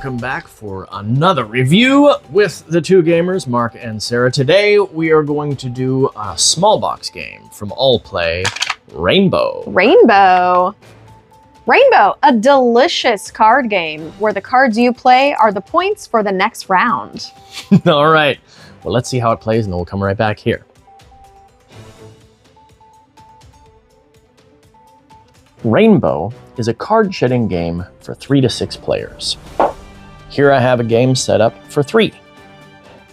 welcome back for another review with the two gamers, Mark and Sarah. Today we are going to do a small box game from Allplay, Rainbow. Rainbow, a delicious card game where the cards you play are the points for the next round. All right, well, let's see how it plays and then we'll come right back here. Rainbow is a card shedding game for 3 to 6 players. Here I have a game set up for 3.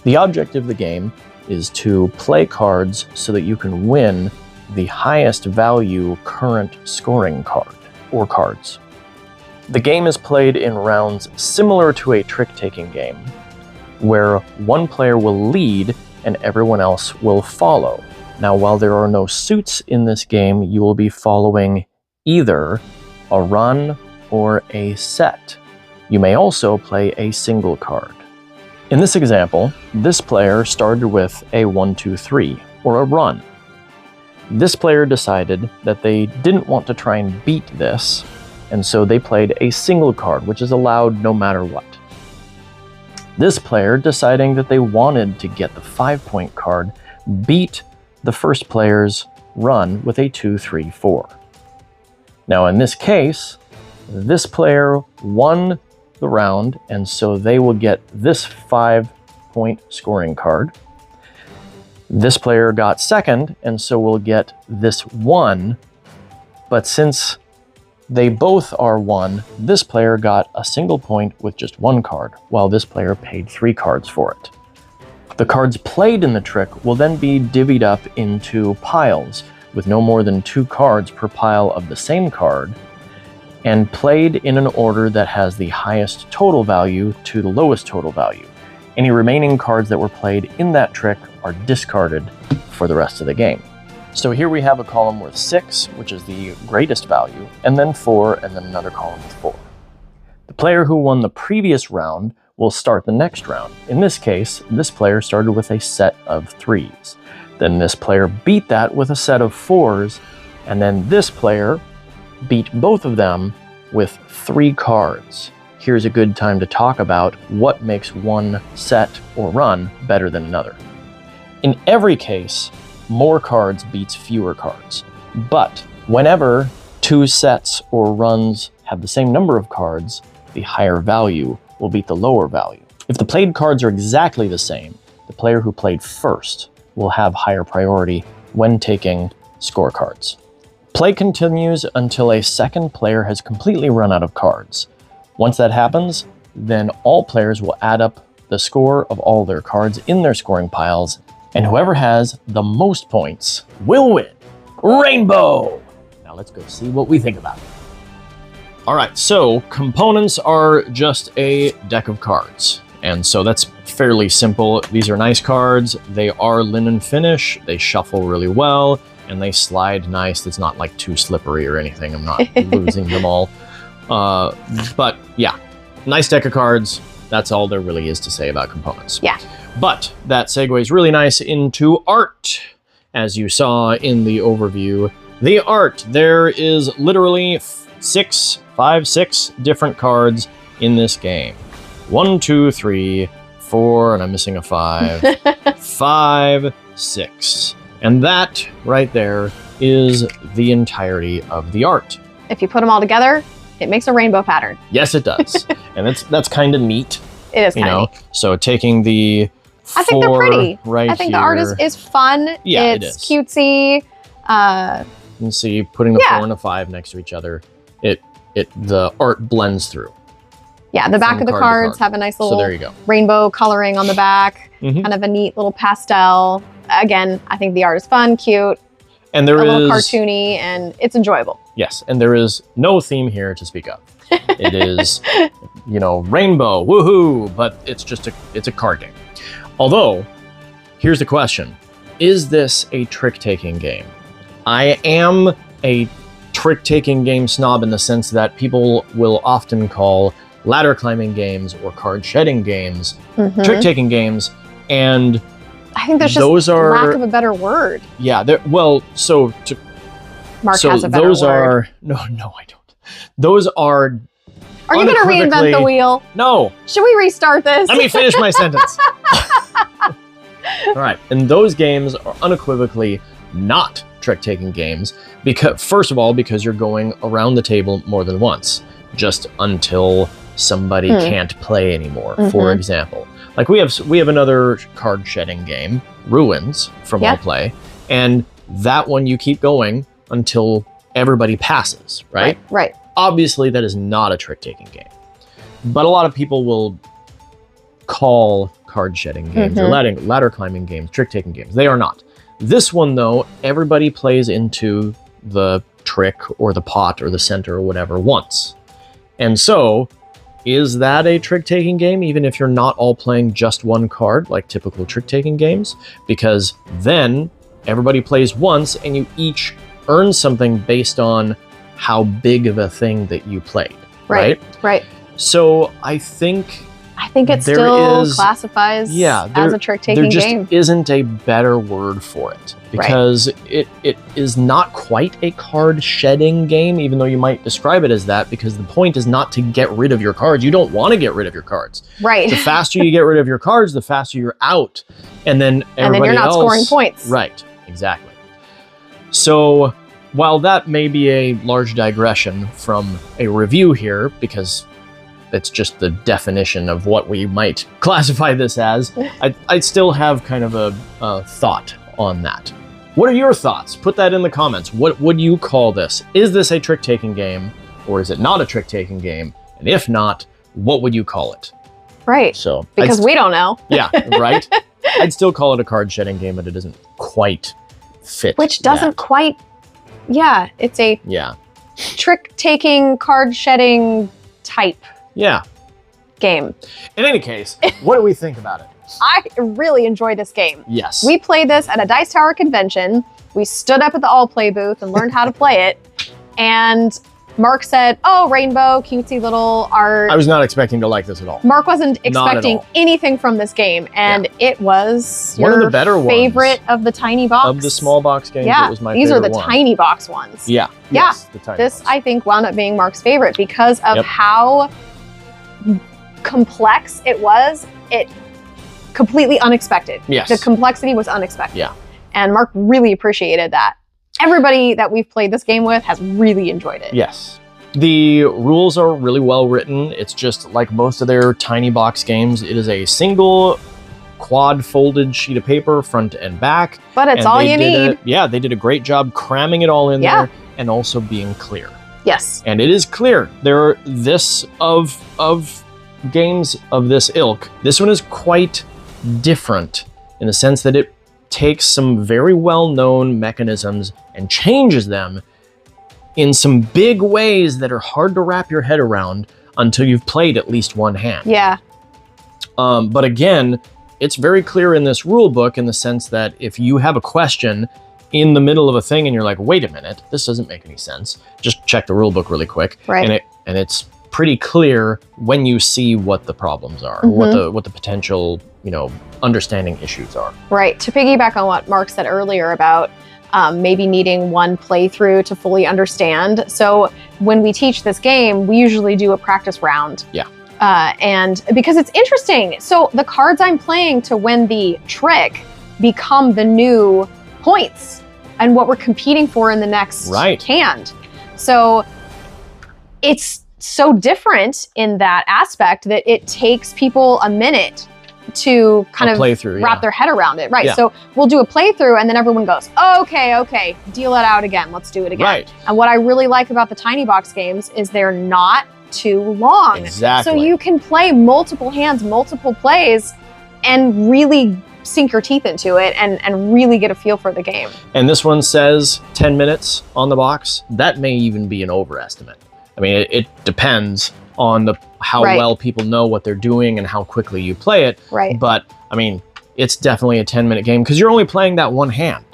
The object of the game is to play cards so that you can win the highest value current scoring card or cards. The game is played in rounds similar to a trick-taking game, where one player will lead and everyone else will follow. Now, while there are no suits in this game, you will be following either a run or a set. You may also play a single card. In this example, this player started with a 1, 2, 3, or a run. This player decided that they didn't want to try and beat this, and so they played a single card, which is allowed no matter what. This player, deciding that they wanted to get the 5-point card, beat the first player's run with a 2, 3, 4. Now in this case, this player won the round, and so they will get this 5-point scoring card. This player got second, and so will get this 1. But since they both are 1, this player got a single point with just 1 card, while this player paid 3 cards for it. The cards played in the trick will then be divvied up into piles, with no more than 2 cards per pile of the same card, and played in an order that has the highest total value to the lowest total value. Any remaining cards that were played in that trick are discarded for the rest of the game. So here we have a column with 6, which is the greatest value, and then 4, and then another column with 4. The player who won the previous round will start the next round. In this case, this player started with a set of 3s. Then this player beat that with a set of 4s, and then this player beat both of them with 3 cards. Here's a good time to talk about what makes one set or run better than another. In every case, more cards beats fewer cards. But whenever 2 sets or runs have the same number of cards, the higher value will beat the lower value. If the played cards are exactly the same, the player who played first will have higher priority when taking scorecards. Play continues until a second player has completely run out of cards. Once that happens, then all players will add up the score of all their cards in their scoring piles, and whoever has the most points will win. Rainbow! Now let's go see what we think about it. All right, so components are just a deck of cards. And so that's fairly simple. These are nice cards. They are linen finish. They shuffle really well, and they slide nice. It's not like too slippery or anything. I'm not losing them all. But yeah, nice deck of cards. That's all there really is to say about components. Yeah. But that segues really nice into art. As you saw in the overview, the art, there is literally 6 different cards in this game. 1, 2, 3, 4, and I'm missing a 5. 5, 6. And that right there is the entirety of the art. if you put them all together, it makes a rainbow pattern. Yes, it does. And that's kind of neat. It is kind of neat. So taking the I think they're pretty. Right I think here, the art is fun. Yeah, it's cutesy. You can see putting the 4 and a 5 next to each other, the art blends through. Yeah, the back of the cards have a nice little rainbow coloring on the back. Kind of a neat little pastel. Again, I think the art is fun, cute, and there is a little cartoony, and it's enjoyable. Yes, and there is no theme here to speak of. It is, rainbow, woohoo, but it's a card game. Although, here's the question. Is this a trick-taking game? I am a trick-taking game snob in the sense that people will often call ladder climbing games or card shedding games trick-taking games, and I think there's just lack of a better word. Yeah, Mark has a better word. No, I don't. Those are Are you going to reinvent the wheel? No. Should we restart this? Let me finish my sentence. All right. And those games are unequivocally not trick-taking games. Because, first of all, because you're going around the table more than once, just until somebody can't play anymore, for example. Like we have another card shedding game, Ruins, from Allplay, and that one you keep going until everybody passes, right? Right. Obviously, that is not a trick-taking game. But a lot of people will call card shedding games or ladder climbing games trick-taking games. They are not. This one, though, everybody plays into the trick or the pot or the center or whatever once. And so, is that a trick-taking game, even if you're not all playing just one card, like typical trick-taking games? Because then everybody plays once and you each earn something based on how big of a thing that you played, right? Right. So I think it still classifies as a trick-taking game. There just isn't a better word for it, because it is not quite a card-shedding game, even though you might describe it as that, because the point is not to get rid of your cards. You don't want to get rid of your cards. Right. The faster you get rid of your cards, the faster you're out. And then everybody else... you're not scoring points. Right, exactly. So while that may be a large digression from a review here, because it's just the definition of what we might classify this as, I'd still have kind of a thought on that. What are your thoughts? Put that in the comments. What would you call this? Is this a trick-taking game, or is it not a trick-taking game? And if not, what would you call it? Right. So because we don't know. Yeah, right? I'd still call it a card-shedding game, but it doesn't quite fit. Which doesn't quite... Yeah, it's a trick-taking, card-shedding type game. In any case, what do we think about it? I really enjoy this game. Yes. We played this at a Dice Tower convention. We stood up at the Allplay booth and learned how to play it. And Mark said, oh, rainbow, cutesy little art. I was not expecting to like this at all. Mark wasn't expecting anything from this game. And it was one of the better favorite of the tiny box. Of the small box games, it was my favorite. These are the tiny box ones. Yeah. Yes, the tiny this, ones. I think, wound up being Mark's favorite because of how complex it was. It completely unexpected. Yes. The complexity was unexpected. Yeah. And Mark really appreciated that. Everybody that we've played this game with has really enjoyed it. Yes. The rules are really well written. It's just like most of their tiny box games. It is a single quad folded sheet of paper, front and back. But it's all you need. They did a great job cramming it all in there and also being clear. Yes. And it is clear. There are of games of this ilk. This one is quite different in the sense that it takes some very well-known mechanisms and changes them in some big ways that are hard to wrap your head around until you've played at least one hand. Yeah. But again, it's very clear in this rule book in the sense that if you have a question in the middle of a thing and you're like, wait a minute, this doesn't make any sense, just check the rule book really quick. Right. And it's pretty clear when you see what the problems are, what the potential, understanding issues are. Right. To piggyback on what Mark said earlier about maybe needing one playthrough to fully understand. So when we teach this game, we usually do a practice round. Yeah. And because it's interesting. So the cards I'm playing to win the trick become the new points and what we're competing for in the next hand. So it's so different in that aspect that it takes people a minute to kind of wrap their head around it. Right. So we'll do a playthrough and then everyone goes, okay, deal it out again. Let's do it again. Right. And what I really like about the tiny box games is they're not too long. Exactly. So you can play multiple hands, multiple plays, and really sink your teeth into it and really get a feel for the game. And this one says 10 minutes on the box. That may even be an overestimate. I mean, it depends on how well people know what they're doing and how quickly you play it. Right. But, I mean, it's definitely a 10-minute game because you're only playing that one hand.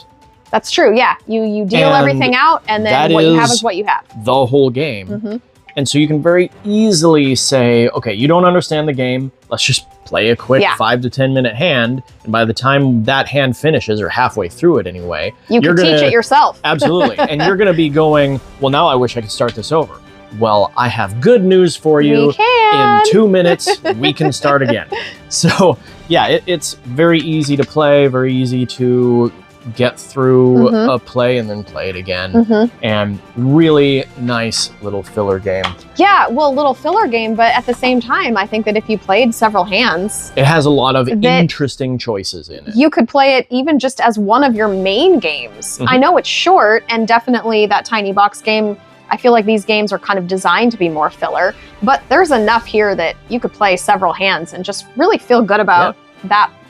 That's true, yeah. You deal everything out, and then what you have is what you have. The whole game. And so you can very easily say, okay, you don't understand the game. Let's just play a quick 5 to 10 minute hand. And by the time that hand finishes, or halfway through it anyway, you can teach it yourself. Absolutely. And you're going to be going, well, now I wish I could start this over. Well, I have good news for you. We can. In 2 minutes, we can start again. So yeah, it's very easy to play, very easy to get through a play and then play it again. And really nice little filler game. Yeah, well, little filler game, but at the same time, I think that if you played several hands, it has a lot of interesting choices in it. You could play it even just as one of your main games. I know it's short, and definitely that tiny box game, I feel like these games are kind of designed to be more filler, but there's enough here that you could play several hands and just really feel good about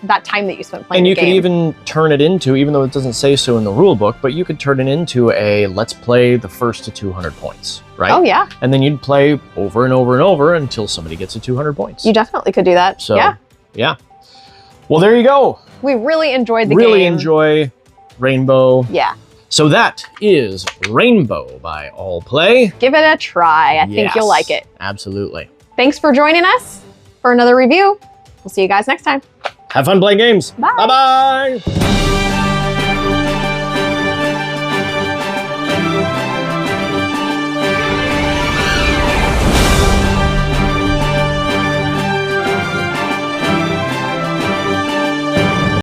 that time that you spent playing And the you game. could even turn it into, even though it doesn't say so in the rule book, but you could turn it into a let's play the first to 200 points, right? Oh, yeah. And then you'd play over and over and over until somebody gets to 200 points. You definitely could do that. So, yeah. Well, there you go. We really enjoyed the game. Really enjoy Rainbow. Yeah. So that is Rainbow by Allplay. Give it a try. I think you'll like it. Absolutely. Thanks for joining us for another review. We'll see you guys next time. Have fun playing games. Bye. Bye-bye.